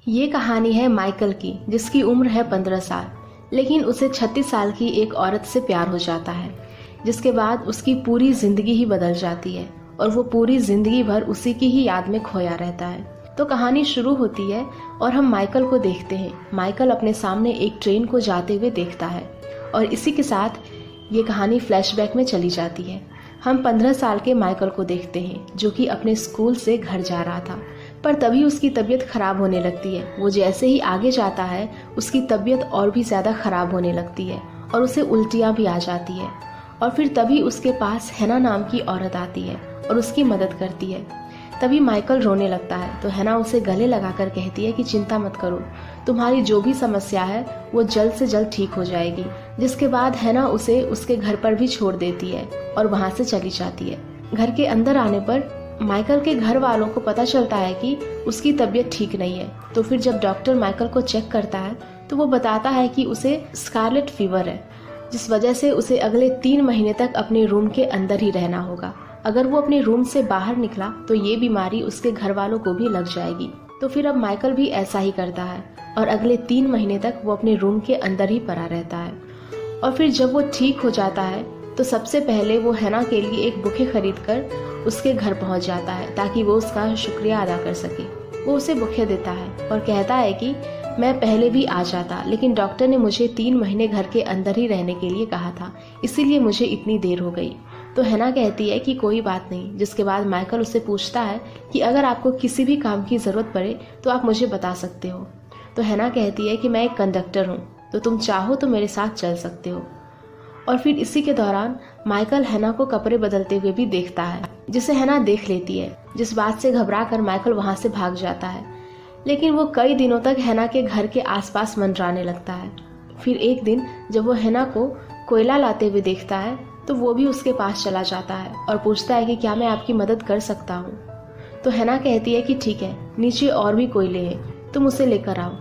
ये कहानी है माइकल की, जिसकी उम्र है 15 साल, लेकिन उसे 36 साल की एक औरत से प्यार हो जाता है, जिसके बाद उसकी पूरी जिंदगी ही बदल जाती है और वो पूरी जिंदगी भर उसी की ही याद में खोया रहता है। तो कहानी शुरू होती है और हम माइकल को देखते हैं। माइकल अपने सामने एक ट्रेन को जाते हुए देखता है और इसी के साथ ये कहानी फ्लैशबैक में चली जाती है। हम 15 साल के माइकल को देखते हैं, जो कि अपने स्कूल से घर जा रहा था, पर तभी उसकी तबीयत खराब होने लगती है। वो जैसे ही आगे जाता है उसकी तबीयत और भी ज़्यादा खराब होने लगती है और उसे उल्टियाँ भी आ जाती है। और फिर तभी उसके पास हैना नाम की औरत आती है और उसकी मदद करती है। तभी माइकल रोने लगता है तो हैना उसे गले लगाकर कहती है कि चिंता मत करो, तुम्हारी जो भी समस्या है वो जल्द से जल्द ठीक हो जाएगी। जिसके बाद हैना उसे उसके घर पर भी छोड़ देती है और वहाँ से चली जाती है। घर के अंदर आने पर माइकल के घर वालों को पता चलता है कि उसकी तबीयत ठीक नहीं है। तो फिर जब डॉक्टर माइकल को चेक करता है तो वो बताता है कि उसे स्कारलेट फीवर है, जिस वजह से उसे अगले 3 महीने तक अपने रूम के अंदर ही रहना होगा। अगर वो अपने रूम से बाहर निकला तो ये बीमारी उसके घर वालों को भी लग जाएगी। तो फिर अब माइकल भी ऐसा ही करता है और अगले 3 महीने तक वो अपने रूम के अंदर ही पड़ा रहता है। और फिर जब वो ठीक हो जाता है तो सबसे पहले वो हैना के लिए एक बुके खरीद कर उसके घर पहुंच जाता है ताकि वो उसका शुक्रिया अदा कर सके। वो उसे बुके देता है और कहता है कि मैं पहले भी आ जाता, लेकिन डॉक्टर ने मुझे 3 महीने घर के अंदर ही रहने के लिए कहा था, इसीलिए मुझे इतनी देर हो गई। तो हैना कहती है कि कोई बात नहीं। जिसके बाद माइकल उससे पूछता है कि अगर आपको किसी भी काम की ज़रूरत पड़े तो आप मुझे बता सकते हो। तो हैना कहती है कि मैं एक कंडक्टर हूँ, तो तुम चाहो तो मेरे साथ चल सकते हो। और फिर इसी के दौरान माइकल हैना को कपड़े बदलते हुए भी देखता है, जिसे हैना देख लेती है, जिस बात से घबरा कर माइकल वहाँ से भाग जाता है। लेकिन वो कई दिनों तक हैना के घर के आसपास मंडराने लगता है। फिर एक दिन जब वो हैना को कोयला लाते हुए देखता है तो वो भी उसके पास चला जाता है और पूछता है कि क्या मैं आपकी मदद कर सकता हूँ। तो हैना कहती है कि ठीक है, नीचे और भी कोयले हैं, तुम उसे लेकर आओ।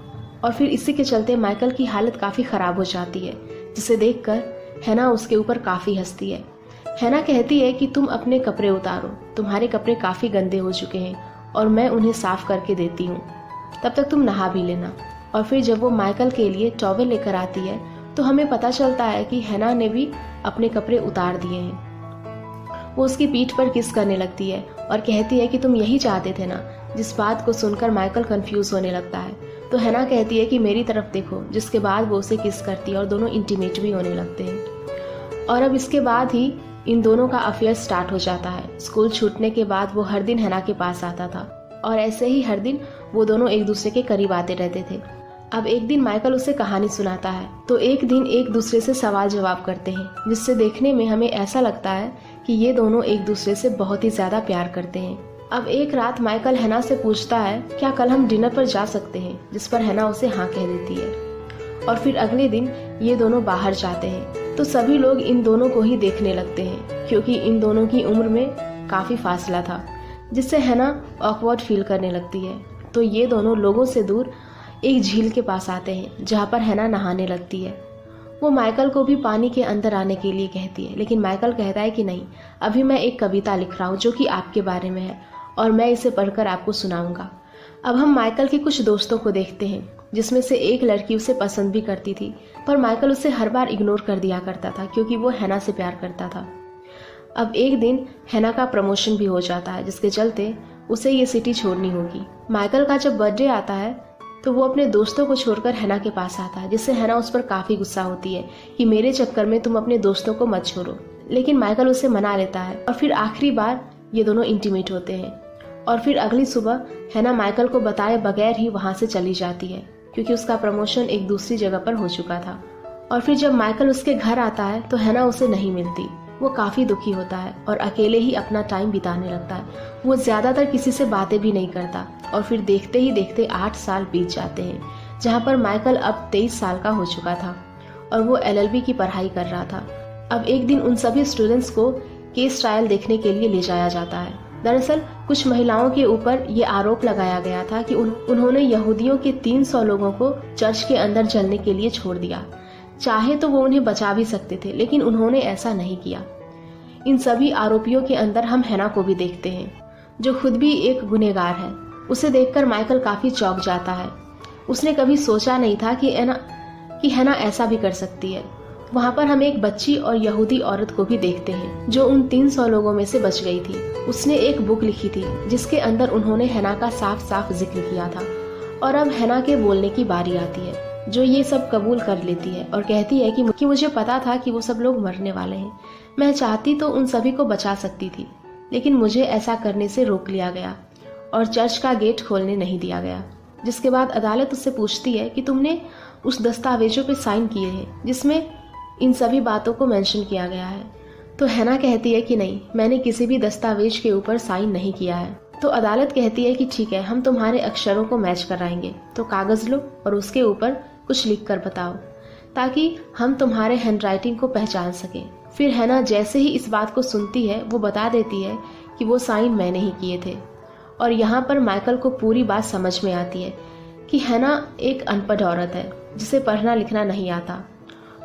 और फिर इसी के चलते माइकल की हालत काफ़ी ख़राब हो जाती है, जिसे देखकर हैना उसके ऊपर काफ़ी हंसती है। हैना कहती है कि तुम अपने कपड़े उतारो, तुम्हारे कपड़े काफ़ी गंदे हो चुके हैं और मैं उन्हें साफ करके देती हूँ, तब तक तुम नहा भी लेना। और फिर जब वो माइकल के लिए टॉवेल लेकर आती है तो हमें पता चलता है कि हैना ने भी अपने कपड़े उतार दिए हैं। वो उसकी पीठ पर किस करने लगती है और कहती है कि तुम यही चाहते थे ना। जिस बात को सुनकर माइकल कंफ्यूज होने लगता है तो हैना कहती है कि मेरी तरफ देखो। जिसके बाद वो उसे किस करती है और दोनों इंटीमेट भी होने लगते हैं। और अब इसके बाद ही इन दोनों का अफेयर स्टार्ट हो जाता है। स्कूल छूटने के बाद वो हर दिन हैना के पास आता था और ऐसे ही हर दिन वो दोनों एक दूसरे के करीब आते रहते थे। अब एक दिन माइकल उसे कहानी सुनाता है तो एक दिन एक दूसरे से सवाल जवाब करते हैं, जिससे देखने में हमें ऐसा लगता है कि ये दोनों एक दूसरे से बहुत ही ज्यादा प्यार करते हैं। अब एक रात माइकल हैना से पूछता है क्या कल हम डिनर पर जा सकते हैं, जिस पर हैना उसे हाँ कह देती है। और फिर अगले दिन ये दोनों बाहर जाते हैं तो सभी लोग इन दोनों को ही देखने लगते हैं, क्योंकि इन दोनों की उम्र में काफी फासला था, जिससे हैना ऑकवर्ड फील करने लगती है। तो ये दोनों लोगों से दूर एक झील के पास आते हैं जहाँ पर हैना नहाने लगती है। वो माइकल को भी पानी के अंदर आने के लिए कहती है, लेकिन माइकल कहता है कि नहीं, अभी मैं एक कविता लिख रहा हूँ जो कि आपके बारे में है और मैं इसे पढ़कर आपको सुनाऊंगा। अब हम माइकल के कुछ दोस्तों को देखते हैं, जिसमें से एक लड़की उसे पसंद भी करती थी, पर माइकल उसे हर बार इग्नोर कर दिया करता था क्योंकि वो हैना से प्यार करता था। अब एक दिन हैना का प्रमोशन भी हो जाता है, जिसके चलते उसे ये सिटी छोड़नी होगी। माइकल का जब बर्थडे आता है तो वो अपने दोस्तों को छोड़कर हैना के पास आता है, जिससे हैना उस पर काफी गुस्सा होती है कि मेरे चक्कर में तुम अपने दोस्तों को मत छोड़ो। लेकिन माइकल उसे मना लेता है और फिर आखिरी बार ये दोनों इंटीमेट होते हैं। और फिर अगली सुबह हैना माइकल को बताए बगैर ही वहां से चली जाती है, क्योंकि उसका प्रमोशन एक दूसरी जगह पर हो चुका था। और फिर जब माइकल उसके घर आता है तो हैना उसे नहीं मिलती। वो काफी दुखी होता है और अकेले ही अपना टाइम बिताने लगता है। वो ज्यादातर किसी से बातें भी नहीं करता। और फिर देखते ही देखते 8 साल बीत जाते हैं, जहाँ पर माइकल अब 23 साल का हो चुका था और वो LLB की पढ़ाई कर रहा था। अब एक दिन उन सभी स्टूडेंट्स को केस ट्रायल देखने के लिए ले जाया जाता है। दरअसल कुछ महिलाओं के ऊपर ये आरोप लगाया गया था कि उन्होंने यहूदियों के 300 लोगों को चर्च के अंदर जलने के लिए छोड़ दिया। चाहे तो वो उन्हें बचा भी सकते थे, लेकिन उन्होंने ऐसा नहीं किया। इन सभी आरोपियों के अंदर हम हैना को भी देखते हैं, जो खुद भी एक गुनहगार है। उसे देखकर माइकल काफी चौंक जाता है, उसने कभी सोचा नहीं था कि हैना ऐसा भी कर सकती है। वहाँ पर हम एक बच्ची और यहूदी औरत को भी देखते हैं जो उन 300 लोगों में से बच गई थी। उसने एक बुक लिखी थी जिसके अंदर उन्होंने हैना का साफ साफ जिक्र किया था। और अब हैना के बोलने की बारी आती है, जो ये सब कबूल कर लेती है और कहती है कि मुझे पता था कि वो सब लोग मरने वाले हैं। मैं चाहती तो उन सभी को बचा सकती थी, लेकिन मुझे ऐसा करने से रोक लिया गया और चर्च का गेट खोलने नहीं दिया गया। जिसके बाद अदालत उससे पूछती है कि तुमने उस दस्तावेजों पे साइन किए हैं जिसमें इन सभी बातों को मेंशन किया गया है। तो हैना कहती है कि नहीं, मैंने किसी भी दस्तावेज के ऊपर साइन नहीं किया है। तो अदालत कहती है कि ठीक है, हम तुम्हारे अक्षरों को मैच कराएंगे, तो कागज लो और उसके ऊपर कुछ लिख कर बताओ ताकि हम तुम्हारे हैंडराइटिंग को पहचान सकें। फिर हैना जैसे ही इस बात को सुनती है वो बता देती है कि वो साइन मैंने ही किए थे। और यहाँ पर माइकल को पूरी बात समझ में आती है कि हैना एक अनपढ़ औरत है जिसे पढ़ना लिखना नहीं आता।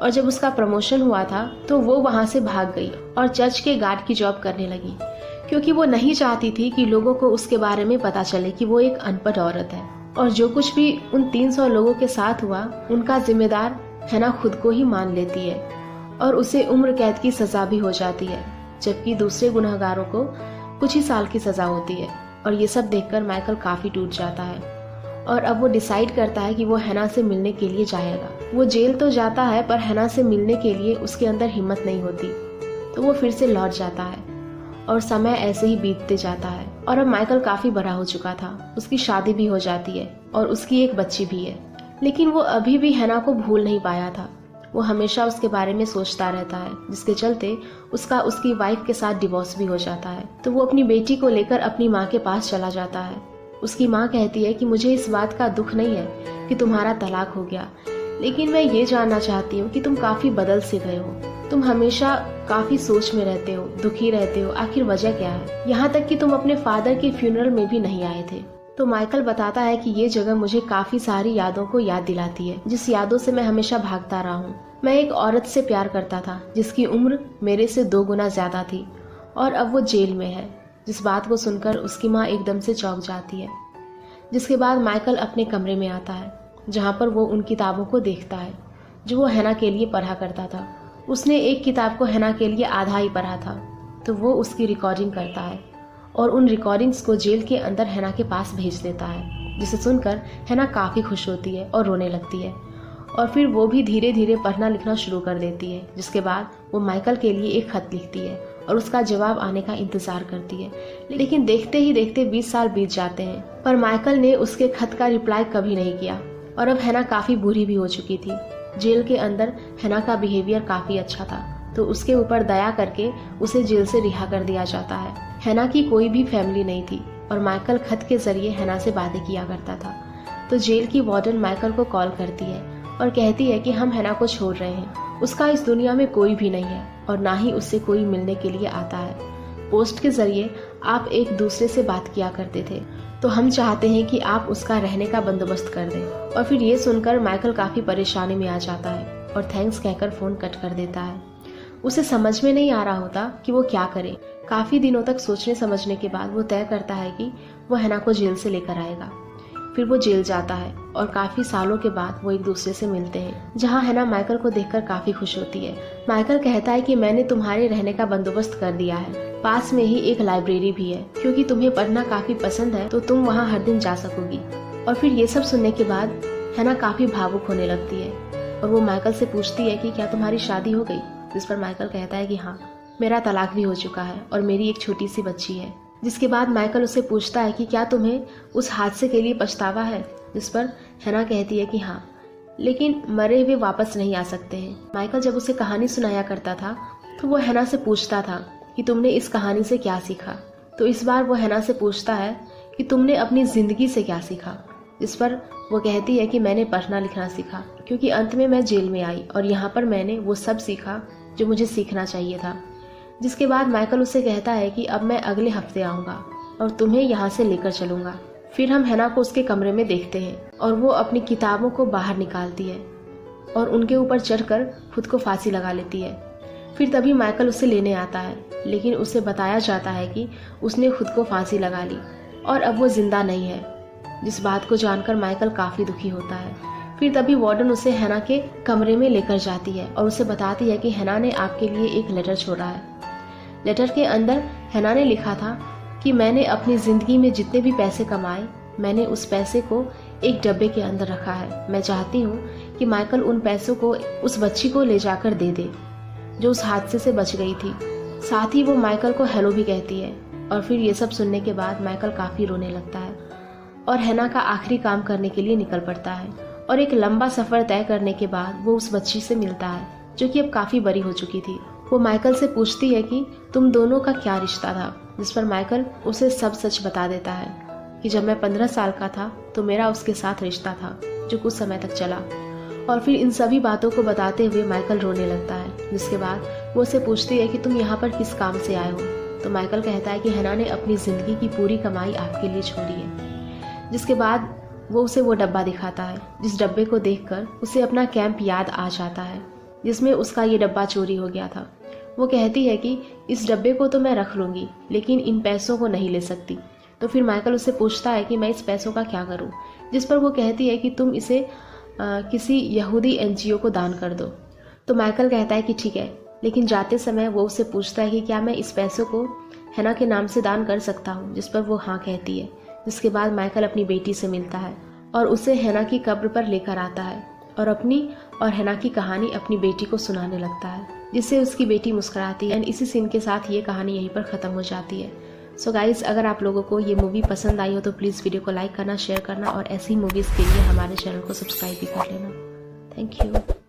और जब उसका प्रमोशन हुआ था तो वो वहाँ से भाग गई और चर्च के गार्ड की जॉब करने लगी, क्योंकि वो नहीं चाहती थी कि लोगों को उसके बारे में पता चले कि वो एक अनपढ़ औरत है। और जो कुछ भी उन 300 लोगों के साथ हुआ उनका जिम्मेदार हैना खुद को ही मान लेती है और उसे उम्र कैद की सजा भी हो जाती है, जबकि दूसरे गुनहगारों को कुछ ही साल की सजा होती है। और ये सब देखकर माइकल काफी टूट जाता है और अब वो डिसाइड करता है कि वो हैना से मिलने के लिए जाएगा। वो जेल तो जाता है पर हैना से मिलने के लिए उसके अंदर हिम्मत नहीं होती, तो वो फिर से लौट जाता है और समय ऐसे ही बीतते जाता है। और अब माइकल काफी बड़ा हो चुका था, उसकी शादी भी हो जाती है और उसकी एक बच्ची भी है, लेकिन वो अभी भी हैना को भूल नहीं पाया था। वो हमेशा उसके बारे में सोचता रहता है, जिसके चलते उसका उसकी वाइफ के साथ डिवोर्स भी हो जाता है। तो वो अपनी बेटी को लेकर अपनी माँ के पास चला जाता है। उसकी माँ कहती है कि मुझे इस बात का दुख नहीं है कि तुम्हारा तलाक हो गया, लेकिन मैं ये जानना चाहती हूँ कि तुम काफी बदल से गए हो। तुम हमेशा काफी सोच में रहते हो, दुखी रहते हो, आखिर वजह क्या है? यहाँ तक कि तुम अपने फादर के फ्यूनरल में भी नहीं आए थे। तो माइकल बताता है कि ये जगह मुझे काफी सारी यादों को याद दिलाती है, जिस यादों से मैं हमेशा भागता रहा हूँ। मैं एक औरत से प्यार करता था जिसकी उम्र मेरे से 2 गुना ज्यादा थी और अब वो जेल में है। जिस बात को सुनकर उसकी माँ एकदम से चौंक जाती है। जिसके बाद माइकल अपने कमरे में आता है जहाँ पर वो उन किताबों को देखता है जो वो हैना के लिए पढ़ा करता था। उसने एक किताब को हैना के लिए आधा ही पढ़ा था, तो वो उसकी रिकॉर्डिंग करता है और उन रिकॉर्डिंग्स को जेल के अंदर हैना के पास भेज देता है, जिसे सुनकर हैना काफ़ी खुश होती है और रोने लगती है। और फिर वो भी धीरे धीरे पढ़ना लिखना शुरू कर देती है। जिसके बाद वो माइकल के लिए एक खत लिखती है और उसका जवाब आने का इंतजार करती है। लेकिन देखते ही देखते 20 साल बीत जाते हैं, पर माइकल ने उसके खत का रिप्लाई कभी नहीं किया। और अब हैना काफ़ी बुरी भी हो चुकी थी। जेल के अंदर हैना का बिहेवियर काफ़ी अच्छा था, तो उसके ऊपर दया करके उसे जेल से रिहा कर दिया जाता है। हैना की कोई भी फैमिली नहीं थी और माइकल खत के जरिए हैना से बातें किया करता था। तो जेल की वार्डन माइकल को कॉल करती है और कहती है कि हम हैना को छोड़ रहे हैं। उसका इस दुनिया में कोई भी नहीं है और ना ही उससे कोई मिलने के लिए आता है। पोस्ट के जरिए आप एक दूसरे से बात किया करते थे, तो हम चाहते हैं कि आप उसका रहने का बंदोबस्त कर दें। और फिर ये सुनकर माइकल काफी परेशानी में आ जाता है और थैंक्स कहकर फोन कट कर देता है। उसे समझ में नहीं आ रहा होता कि वो क्या करे। काफी दिनों तक सोचने समझने के बाद वो तय करता है कि वो हैना को जेल से लेकर आएगा। फिर वो जेल जाता है और काफी सालों के बाद वो एक दूसरे से मिलते हैं, जहाँ हैना माइकल को देखकर काफी खुश होती है। माइकल कहता है कि मैंने तुम्हारे रहने का बंदोबस्त कर दिया है, पास में ही एक लाइब्रेरी भी है, क्योंकि तुम्हें पढ़ना काफी पसंद है तो तुम वहाँ हर दिन जा सकोगी। और फिर ये सब सुनने के बाद हैना काफी भावुक होने लगती है और वो माइकल से पूछती है कि क्या तुम्हारी शादी हो गई? जिस पर माइकल कहता है कि हाँ, मेरा तलाक भी हो चुका है और मेरी एक छोटी सी बच्ची है। जिसके बाद माइकल उससे पूछता है कि क्या तुम्हें उस हादसे के लिए पछतावा है? जिस पर हैना कहती है कि हाँ, लेकिन मरे हुए वापस नहीं आ सकते हैं। माइकल जब उसे कहानी सुनाया करता था तो वो हैना से पूछता था कि तुमने इस कहानी से क्या सीखा। तो इस बार वो हैना से पूछता है कि तुमने अपनी जिंदगी से क्या सीखा। जिस पर वो कहती है कि मैंने पढ़ना लिखना सीखा, क्योंकि अंत में मैं जेल में आई और यहाँ पर मैंने वो सब सीखा जो मुझे सीखना चाहिए था। जिसके बाद माइकल उसे कहता है कि अब मैं अगले हफ्ते आऊँगा और तुम्हें यहाँ से लेकर चलूँगा। फिर हम हैना को उसके कमरे में देखते हैं और वो अपनी किताबों को बाहर निकालती है और उनके ऊपर चढ़कर खुद को फांसी लगा लेती है। फिर तभी माइकल उसे लेने आता है, लेकिन उसे बताया जाता है कि उसने खुद को फांसी लगा ली और अब वो जिंदा नहीं है। जिस बात को जानकर माइकल काफ़ी दुखी होता है। फिर तभी वार्डन उसे हैना के कमरे में लेकर जाती है और उसे बताती है कि हैना ने आपके लिए एक लेटर छोड़ा है। लेटर के अंदर हैना ने लिखा था कि मैंने अपनी ज़िंदगी में जितने भी पैसे कमाए, मैंने उस पैसे को एक डब्बे के अंदर रखा है। मैं चाहती हूँ कि माइकल उन पैसों को उस बच्ची को ले जाकर दे दे जो उस हादसे से बच गई थी। साथ ही वो माइकल को हेलो भी कहती है। और फिर ये सब सुनने के बाद माइकल काफ़ी रोने लगता है और हैना का आखिरी काम करने के लिए निकल पड़ता है। और एक लंबा सफ़र तय करने के बाद वो उस बच्ची से मिलता है जो कि अब काफ़ी बड़ी हो चुकी थी। वो माइकल से पूछती है कि तुम दोनों का क्या रिश्ता था, जिस पर माइकल उसे सब सच बता देता है कि जब मैं 15 साल का था तो मेरा उसके साथ रिश्ता था जो कुछ समय तक चला। और फिर इन सभी बातों को बताते हुए माइकल रोने लगता है, जिसके बाद वो उसे पूछती है कि तुम यहाँ पर किस काम से आए हो। तो माइकल कहता है कि हैना ने अपनी ज़िंदगी की पूरी कमाई आपके लिए छोड़ी है। जिसके बाद वो उसे वो डब्बा दिखाता है, जिस डब्बे को देखकर उसे अपना कैंप याद आ जाता है जिसमें उसका ये डब्बा चोरी हो गया था। वो कहती है कि इस डब्बे को तो मैं रख लूँगी लेकिन इन पैसों को नहीं ले सकती। तो फिर माइकल उससे पूछता है कि मैं इस पैसों का क्या करूँ, जिस पर वो कहती है कि तुम इसे किसी यहूदी NGO को दान कर दो। तो माइकल कहता है कि ठीक है, लेकिन जाते समय वो उससे पूछता है कि क्या मैं इस पैसों को हैना के नाम से दान कर सकता हूँ, जिस पर वो हाँ कहती है। जिसके बाद माइकल अपनी बेटी से मिलता है और उसे हैना की कब्र पर लेकर आता है और अपनी और हैना की कहानी अपनी बेटी को सुनाने लगता है, जिससे उसकी बेटी मुस्कुराती है। एंड इसी सीन के साथ ये कहानी यहीं पर ख़त्म हो जाती है। सो गाइज, अगर आप लोगों को ये मूवी पसंद आई हो तो प्लीज़ वीडियो को लाइक करना, शेयर करना और ऐसी मूवीज़ के लिए हमारे चैनल को सब्सक्राइब भी कर लेना। Thank you.